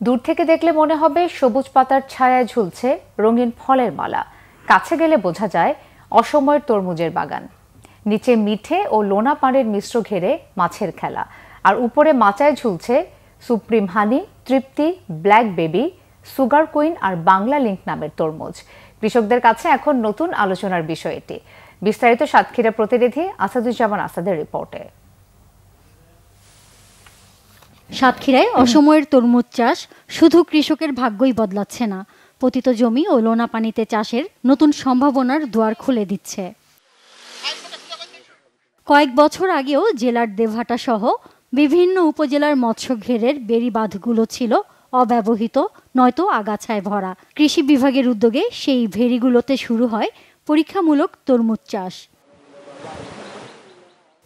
দূর থেকে দেখলে মনে হবে সবুজ পাতার ছায়ায় ঝুলছে রঙিন ফলের মালা। কাছে গেলে বোঝা যায় অসময়ের তরমুজের বাগান। নিচে মিঠে ও লোনা পাড়ের মিশ্র ঘেরে মাছের খেলা, আর উপরে মাচায় ঝুলছে সুপ্রিম হানি, তৃপ্তি, ব্ল্যাক বেবি, সুগার কুইন আর বাংলা লিংক নামের তরমুজ। কৃষকদের কাছে এখন নতুন আলোচনার বিষয় এটি। বিস্তারিত সাতক্ষীরা প্রতিনিধি আসাদুজ্জামান আসাদের রিপোর্টে। সাতক্ষীরায় অসময়ের তরমুজ চাষ শুধু কৃষকের ভাগ্যই বদলাচ্ছে না, পতিত জমি ও লোনা পানিতে চাষের নতুন সম্ভাবনার দুয়ার খুলে দিচ্ছে। কয়েক বছর আগেও জেলার দেবহাটা সহ বিভিন্ন উপজেলার মৎস্য ঘেরের বেড়িবাঁধগুলো ছিল অব্যবহৃত, নয়তো আগাছায় ভরা। কৃষি বিভাগের উদ্যোগে সেই ভেড়িগুলোতে শুরু হয় পরীক্ষামূলক তরমুজ চাষ।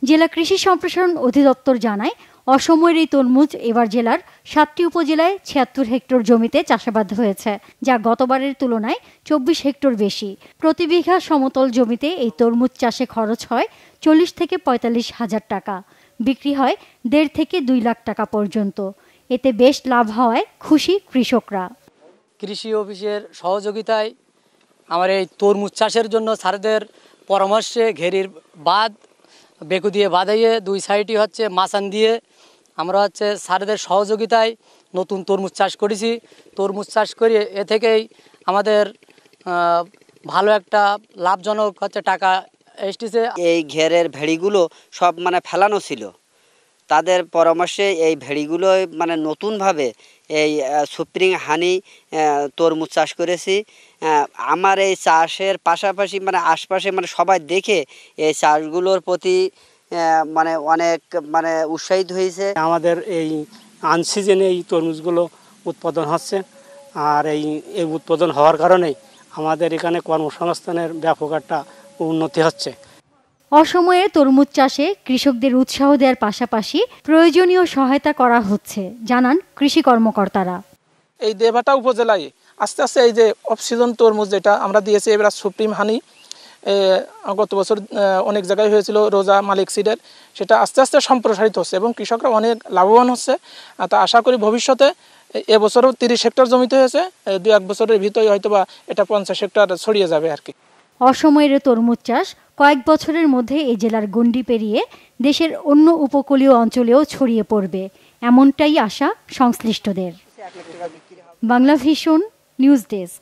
জেলা কৃষি সম্প্রসারণ অধিদপ্তর জানায়, অসময়ের এই তরমুজ এবার জেলার ৭টি উপজেলায় ৭৬ হেক্টর জমিতে চাষাবাদ হয়েছে, যা গতবারের তুলনায় ২৪ হেক্টর বেশি। প্রতি বিঘা সমতল জমিতে এই তরমুজ চাষে খরচ হয় ৪০ থেকে ৪৫ হাজার টাকা, বিক্রি হয় ১.৫ থেকে ২ লাখ টাকা পর্যন্ত। এতে বেশ লাভ হওয়ায় খুশি কৃষকরা। কৃষি অফিসের সহযোগিতায় আমার এই তরমুজ চাষের জন্য স্যারদের পরামর্শে ঘেরির বাঁধ বেকু দিয়ে বাঁধাইয়ে দুই সাইডই হচ্ছে মাচান দিয়ে আমরা হচ্ছে স্যারদের সহযোগিতায় নতুন তরমুজ চাষ করেছি। তরমুজ চাষ করে এ থেকেই আমাদের ভালো একটা লাভজনক হচ্ছে টাকা এসেছে। এই ঘেরের ভেড়িগুলো সব ফেলানো ছিল, তাদের পরামর্শে এই ভেড়িগুলো নতুনভাবে এই সুপ্রিম হানি তরমুজ চাষ করেছি। আমার এই চাষের পাশাপাশি আশপাশে সবাই দেখে এই চাষগুলোর প্রতি অনেক উৎসাহিত হয়েছে। আমাদের এই আনসিজনে এই তরমুজগুলো উৎপাদন হচ্ছে, আর এই উৎপাদন হওয়ার কারণে আমাদের এখানে কর্মসংস্থানের ব্যাপক একটা উন্নতি হচ্ছে। অসময়ে তরমুজ চাষে কৃষকদের উৎসাহ দেওয়ার পাশাপাশি প্রয়োজনীয় সহায়তা করা হচ্ছে, জানান কৃষি কর্মকর্তারা। এই দেবহাটা উপজেলায় আস্তে আস্তে এই যে অফ সিজন তরমুজ যেটা আমরা দিয়েছি এবার সুপ্রিম হানি, গত বছর অনেক জায়গায় হয়েছিল রোজা মালিক সিডের, সেটা আস্তে আস্তে সম্প্রসারিত হচ্ছে এবং কৃষকরা অনেক লাভবান হচ্ছে। তা আশা করি ভবিষ্যতে এবছরও ৩০ হেক্টর জমিতে হয়েছে, ২-১ বছরের ভিতরে হয়তোবা এটা ৫০ হেক্টর ছড়িয়ে যাবে আর কি। অসময়ের তরমুজ চাষ কয়েক বছরের মধ্যে এই জেলার গণ্ডি পেরিয়ে দেশের অন্য উপকূলীয় অঞ্চলেও ছড়িয়ে পড়বে, এমনটাই আশা সংশ্লিষ্টদের। Bangla vision news desk.